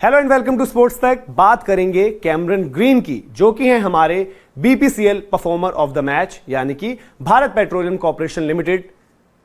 Hello and welcome to sports तक। बात करेंगे कैमरन ग्रीन की, जो कि हैं हमारे BPCL performer of the match, यानी कि Bharat petroleum corporation limited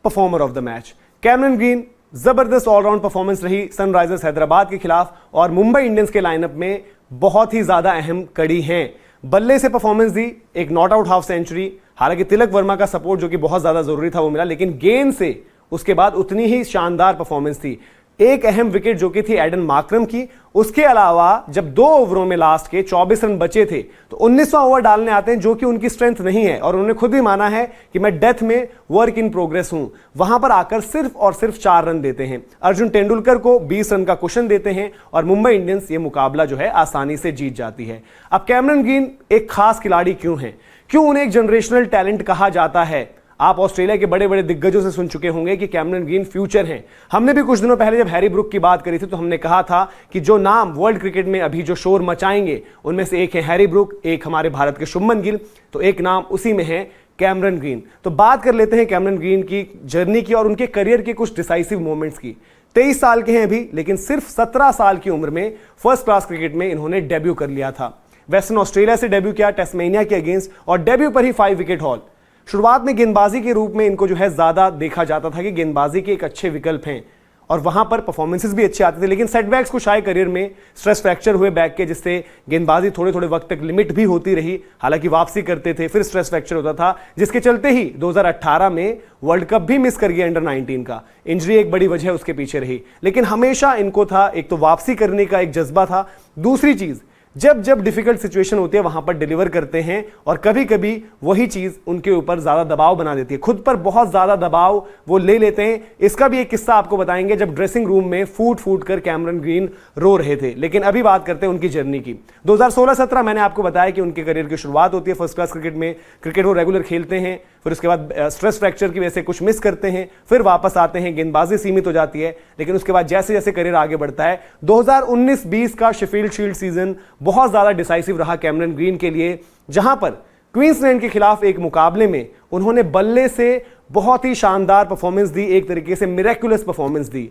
performer of the match. Cameron green जबरदस्त ऑलराउंड परफॉर्मेंस रही सनराइजर्स हैदराबाद के खिलाफ और मुंबई इंडियंस के लाइनअप में बहुत ही ज्यादा अहम कड़ी हैं। बल्ले से परफॉर्मेंस दी, एक नॉट आउट हाफ सेंचुरी, हालांकि तिलक वर्मा का सपोर्ट जो कि बहुत ज्यादा जरूरी था वो मिला, लेकिन गेंद से उसके बाद उतनी ही शानदार परफॉर्मेंस थी। एक अहम विकेट जो कि थी एडन मार्करम की। उसके अलावा जब 2 ओवरों में लास्ट के 24 रन बचे थे तो 19वां ओवर डालने आते हैं, जो कि उनकी स्ट्रेंथ नहीं है और उन्होंने खुद भी माना है कि मैं डेथ में वर्क इन प्रोग्रेस हूं। वहां पर आकर सिर्फ और सिर्फ 4 रन देते हैं। अर्जुन तेंदुलकर को 20 रन का कुशन देते हैं और मुंबई इंडियंस ये मुकाबला जो है आसानी से जीत जाती है। अब कैमरन ग्रीन एक खास खिलाड़ी क्यों है, क्यों उन्हें एक जनरेशनल टैलेंट कहा जाता है? आप ऑस्ट्रेलिया के बड़े बड़े दिग्गजों से सुन चुके होंगे कि कैमरन ग्रीन फ्यूचर हैं। हमने भी कुछ दिनों पहले जब हैरी ब्रूक की बात करी थी तो हमने कहा था कि जो नाम वर्ल्ड क्रिकेट में अभी जो शोर मचाएंगे उनमें से एक है हैरी ब्रूक, एक हमारे भारत के शुभमन गिल, तो एक नाम उसी में है कैमरन ग्रीन। तो बात कर लेते हैं कैमरन ग्रीन की जर्नी की और उनके करियर के कुछ डिसाइसिव मोमेंट्स की। 23 साल के हैं अभी, लेकिन सिर्फ 17 साल की उम्र में फर्स्ट क्लास क्रिकेट में इन्होंने डेब्यू कर लिया था। वेस्टर्न ऑस्ट्रेलिया से डेब्यू किया, टेस्मेनिया के अगेंस्ट, और डेब्यू पर ही 5 विकेट हॉल। शुरुआत में गेंदबाजी के रूप में इनको जो है ज्यादा देखा जाता था कि गेंदबाजी के एक अच्छे विकल्प हैं और वहां पर परफॉर्मेंसेस भी अच्छे आते थे, लेकिन सेटबैक्स कुछ आए करियर में। स्ट्रेस फ्रैक्चर हुए बैक के, जिससे गेंदबाजी थोड़े थोड़े वक्त तक लिमिट भी होती रही। हालांकि वापसी करते थे, फिर स्ट्रेस फ्रैक्चर होता था, जिसके चलते ही 2018 में वर्ल्ड कप भी मिस कर गया अंडर 19 का। इंजरी एक बड़ी वजह उसके पीछे रही, लेकिन हमेशा इनको था, एक तो वापसी करने का एक जज्बा था, दूसरी चीज जब जब डिफिकल्ट सिचुएशन होती है वहां पर डिलीवर करते हैं और कभी कभी वही चीज उनके ऊपर ज्यादा दबाव बना देती है, खुद पर बहुत ज्यादा दबाव वो ले लेते हैं। इसका भी एक किस्सा आपको बताएंगे जब ड्रेसिंग रूम में फूट फूट कर कैमरन ग्रीन रो रहे थे। लेकिन अभी बात करते हैं उनकी जर्नी की। 2016-17 मैंने आपको बताया कि उनके करियर की शुरुआत होती है फर्स्ट क्लास क्रिकेट में। क्रिकेट वो रेगुलर खेलते हैं, फिर उसके बाद स्ट्रेस फ्रैक्चर की वजह से कुछ मिस करते हैं, फिर वापस आते हैं, गेंदबाजी सीमित हो जाती है, लेकिन उसके बाद जैसे जैसे करियर आगे बढ़ता है 2019-20 का शेफील्ड शील्ड सीजन बहुत ज्यादा डिसाइसिव रहा कैमरन ग्रीन के लिए, जहां पर क्वींसलैंड के खिलाफ एक मुकाबले में उन्होंने बल्ले से बहुत ही शानदार परफॉर्मेंस दी, एक तरीके से मिरेक्युलस परफॉर्मेंस दी।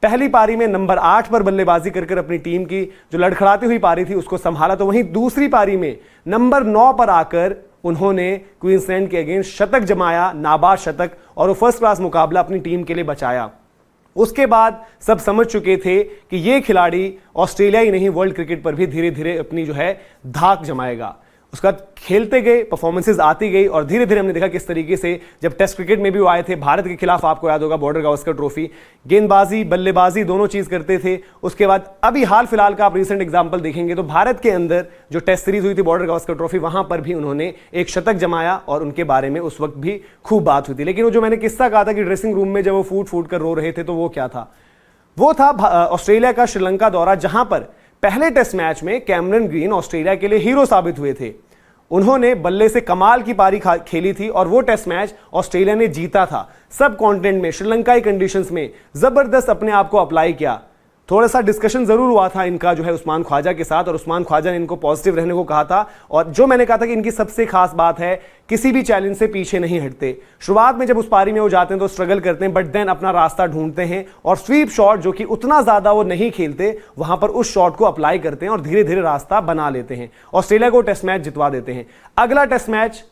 पहली पारी में नंबर 8 पर बल्लेबाजी कर अपनी टीम की जो लड़खड़ाती हुई पारी थी उसको संभाला, तो वहीं दूसरी पारी में नंबर 9 पर आकर उन्होंने क्वींसलैंड के अगेंस्ट शतक जमाया, नाबाद शतक, और वो फर्स्ट क्लास मुकाबला अपनी टीम के लिए बचाया। उसके बाद सब समझ चुके थे कि ये खिलाड़ी ऑस्ट्रेलिया ही नहीं वर्ल्ड क्रिकेट पर भी धीरे धीरे अपनी जो है धाक जमाएगा। उसका खेलते गए, परफॉर्मेंसेस आती गई और धीरे धीरे हमने देखा किस तरीके से जब टेस्ट क्रिकेट में भी वो आए थे भारत के खिलाफ, आपको याद होगा बॉर्डर गावस्कर ट्रॉफी, गेंदबाजी बल्लेबाजी दोनों चीज करते थे। उसके बाद अभी हाल फिलहाल का आप रिसेंट एग्जांपल देखेंगे तो भारत के अंदर जो टेस्ट सीरीज हुई थी बॉर्डर गावस्कर ट्रॉफी, वहां पर भी उन्होंने एक शतक जमाया और उनके बारे में उस वक्त भी खूब बात हुई थी। लेकिन वो जो मैंने किस्सा कहा था कि ड्रेसिंग रूम में जब वो फूट फूट कर रो रहे थे, तो वो क्या था? वो था ऑस्ट्रेलिया का श्रीलंका दौरा, जहां पर पहले टेस्ट मैच में कैमरन ग्रीन ऑस्ट्रेलिया के लिए हीरो साबित हुए थे। उन्होंने बल्ले से कमाल की पारी खेली थी और वो टेस्ट मैच ऑस्ट्रेलिया ने जीता था। सब कॉन्टिनेंट में, श्रीलंकाई कंडीशंस में जबरदस्त अपने आप को अप्लाई किया। थोड़ा सा डिस्कशन जरूर हुआ था इनका जो है उस्मान ख्वाजा के साथ, और उस्मान ख्वाजा ने इनको पॉजिटिव रहने को कहा था। और जो मैंने कहा था कि इनकी सबसे खास बात है, किसी भी चैलेंज से पीछे नहीं हटते। शुरुआत में जब उस पारी में वो जाते हैं तो स्ट्रगल करते हैं, बट देन अपना रास्ता ढूंढते हैं और स्वीप शॉट जो कि उतना ज्यादा वो नहीं खेलते, वहां पर उस शॉट को अप्लाई करते हैं और धीरे धीरे रास्ता बना लेते हैं। ऑस्ट्रेलिया को टेस्ट मैच जितवा देते हैं। अगला टेस्ट मैच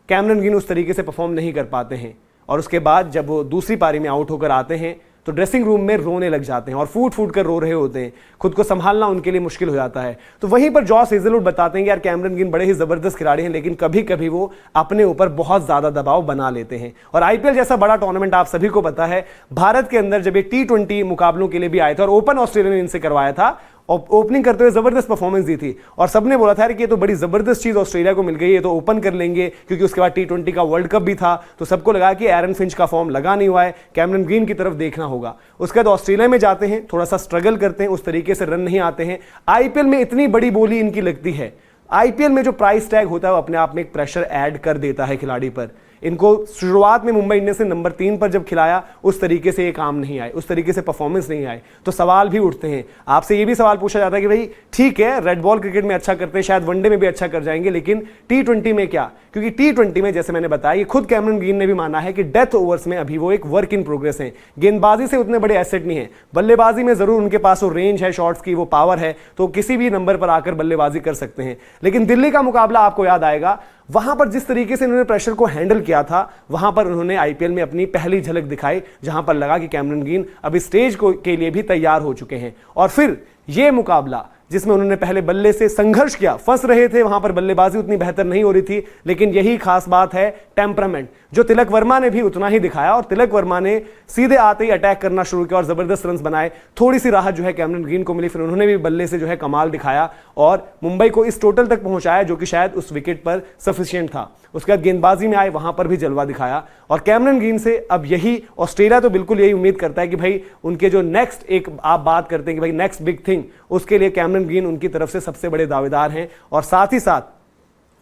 कैमरन ग्रीन उस तरीके से परफॉर्म नहीं कर पाते हैं और उसके बाद जब वो दूसरी पारी में आउट होकर आते हैं तो ड्रेसिंग रूम में रोने लग जाते हैं और फूट फूट कर रो रहे होते हैं। खुद को संभालना उनके लिए मुश्किल हो जाता है। तो वहीं पर जॉस हेजलवुड बताते हैं कि यार कैमरन ग्रीन बड़े ही जबरदस्त खिलाड़ी हैं, लेकिन कभी कभी वो अपने ऊपर बहुत ज्यादा दबाव बना लेते हैं। और आईपीएल जैसा बड़ा टूर्नामेंट आप सभी को पता है, भारत के अंदर जब ये T20 मुकाबलों के लिए भी आए थे और ओपन ऑस्ट्रेलिया ने इनसे करवाया था, ओपनिंग करते हुए जबरदस्त परफॉर्मेंस दी थी और सबने बोला था कि ये तो बड़ी जबरदस्त चीज ऑस्ट्रेलिया को मिल गई, ये तो ओपन कर लेंगे, क्योंकि उसके बाद T20 का वर्ल्ड कप भी था। तो सबको लगा कि एरन फिंच का फॉर्म लगा नहीं हुआ है, कैमरन ग्रीन की तरफ देखना होगा। उसके बाद ऑस्ट्रेलिया में जाते हैं, थोड़ा सा स्ट्रगल करते हैं, उस तरीके से रन नहीं आते हैं। आईपीएल में इतनी बड़ी बोली इनकी लगती है। आईपीएल में जो प्राइस टैग होता है वो अपने आप में एक प्रेशर ऐड कर देता है खिलाड़ी पर इनको शुरुआत में मुंबई इंडियंस ने नंबर 3 पर जब खिलाया उस तरीके से ये काम नहीं आए, उस तरीके से परफॉर्मेंस नहीं आए, तो सवाल भी उठते हैं। आपसे ये भी सवाल पूछा जाता है कि भाई ठीक है, रेड बॉल क्रिकेट में अच्छा करते हैं, शायद वनडे में भी अच्छा कर जाएंगे, लेकिन T20 में क्या? क्योंकि T20 में जैसे मैंने बताया, ये खुद कैमरन ग्रीन ने भी माना है कि डेथ ओवर्स में अभी वो एक वर्क इन प्रोग्रेस है। गेंदबाजी से उतने बड़े एसेट नहीं है, बल्लेबाजी में जरूर उनके पास वो रेंज है शॉट्स की, वो पावर है, तो किसी भी नंबर पर आकर बल्लेबाजी कर सकते हैं। लेकिन दिल्ली का मुकाबला आपको याद आएगा, वहां पर जिस तरीके से उन्होंने प्रेशर को हैंडल किया था, वहां पर उन्होंने आईपीएल में अपनी पहली झलक दिखाई, जहां पर लगा कि कैमरन ग्रीन अभी स्टेज के लिए भी तैयार हो चुके हैं। और फिर यह मुकाबला जिसमें उन्होंने पहले बल्ले से संघर्ष किया, फंस रहे थे, वहां पर बल्लेबाजी उतनी बेहतर नहीं हो रही थी, लेकिन यही खास बात है, टेम्परामेंट, जो तिलक वर्मा ने भी उतना ही दिखाया। और तिलक वर्मा ने सीधे आते ही अटैक करना शुरू किया और जबरदस्त रन्स बनाए। थोड़ी सी राहत जो है कैमरन ग्रीन को मिली, फिर उन्होंने भी बल्ले से जो है कमाल दिखाया और मुंबई को इस टोटल तक पहुंचाया जो कि शायद उस विकेट पर सफिशिएंट था। उसके बाद गेंदबाजी में आए, वहां पर भी जलवा दिखाया। और कैमरन ग्रीन से अब यही ऑस्ट्रेलिया तो बिल्कुल यही उम्मीद करता है कि भाई उनके जो नेक्स्ट, एक आप बात करते हैं कि भाई नेक्स्ट बिग थिंग, उसके लिए कैमरन ग्रीन उनकी तरफ से सबसे बड़े दावेदार हैं। और साथ ही साथ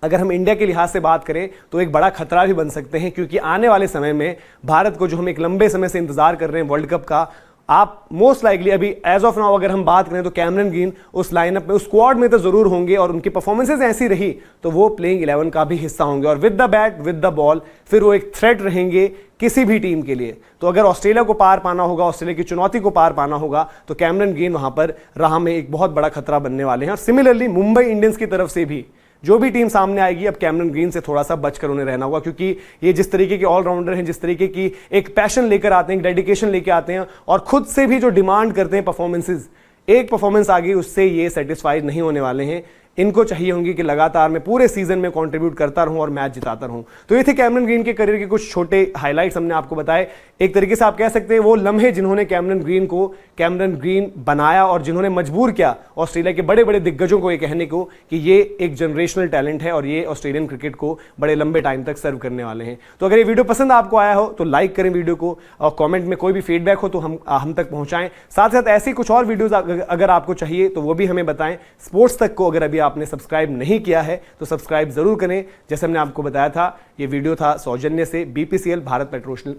अगर हम इंडिया के लिहाज से बात करें तो एक बड़ा खतरा भी बन सकते हैं, क्योंकि आने वाले समय में भारत को, जो हम एक लंबे समय से इंतजार कर रहे हैं वर्ल्ड कप का, आप मोस्ट लाइकली अभी एज ऑफ नाउ अगर हम बात करें तो कैमरन ग्रीन उस लाइनअप में, उस स्क्वाड में तो जरूर होंगे और उनकी परफॉर्मेंसेज ऐसी रही तो वो प्लेइंग 11 का भी हिस्सा होंगे और with the bat with the ball फिर वो एक थ्रेट रहेंगे किसी भी टीम के लिए। तो अगर ऑस्ट्रेलिया को पार पाना होगा, ऑस्ट्रेलिया की चुनौती को पार पाना होगा, तो कैमरन ग्रीन वहां पर राह में एक बहुत बड़ा खतरा बनने वाले हैं। और सिमिलरली मुंबई इंडियंस की तरफ से भी जो भी टीम सामने आएगी, अब कैमरन ग्रीन से थोड़ा सा बचकर उन्हें रहना होगा, क्योंकि ये जिस तरीके के ऑलराउंडर हैं, जिस तरीके की एक पैशन लेकर आते हैं, डेडिकेशन लेकर आते हैं और खुद से भी जो डिमांड करते हैं परफॉर्मेंसेज, एक परफॉर्मेंस आ गई उससे ये सेटिस्फाइड नहीं होने वाले हैं। इनको चाहिए होंगी कि लगातार मैं पूरे सीजन में कंट्रीब्यूट करता रहूं और मैच जिताता रहूं। तो ये थे कैमरन ग्रीन के करियर के कुछ छोटे हाइलाइट्स हमने आपको बताए। एक तरीके से आप कह सकते हैं वो लम्हे जिन्होंने कैमरन ग्रीन को कैमरन ग्रीन बनाया और जिन्होंने मजबूर किया ऑस्ट्रेलिया के बड़े बड़े दिग्गजों को ये कहने को कि ये एक जनरेशनल टैलेंट है और ये ऑस्ट्रेलियन क्रिकेट को बड़े लंबे टाइम तक सर्व करने वाले हैं। तो अगर ये वीडियो पसंद आपको आया हो तो लाइक करें वीडियो को और कॉमेंट में कोई भी फीडबैक हो तो हम तक पहुंचाएं। साथ साथ ऐसी कुछ और वीडियोज अगर आपको चाहिए तो वो भी हमें बताएं। स्पोर्ट्स तक को अगर अभी आपने सब्सक्राइब नहीं किया है तो सब्सक्राइब जरूर करें। जैसे हमने आपको बताया था, ये वीडियो था सौजन्य से BPCL Bharat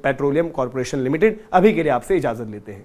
petroleum corporation limited. अभी के लिए आपसे इजाजत लेते हैं।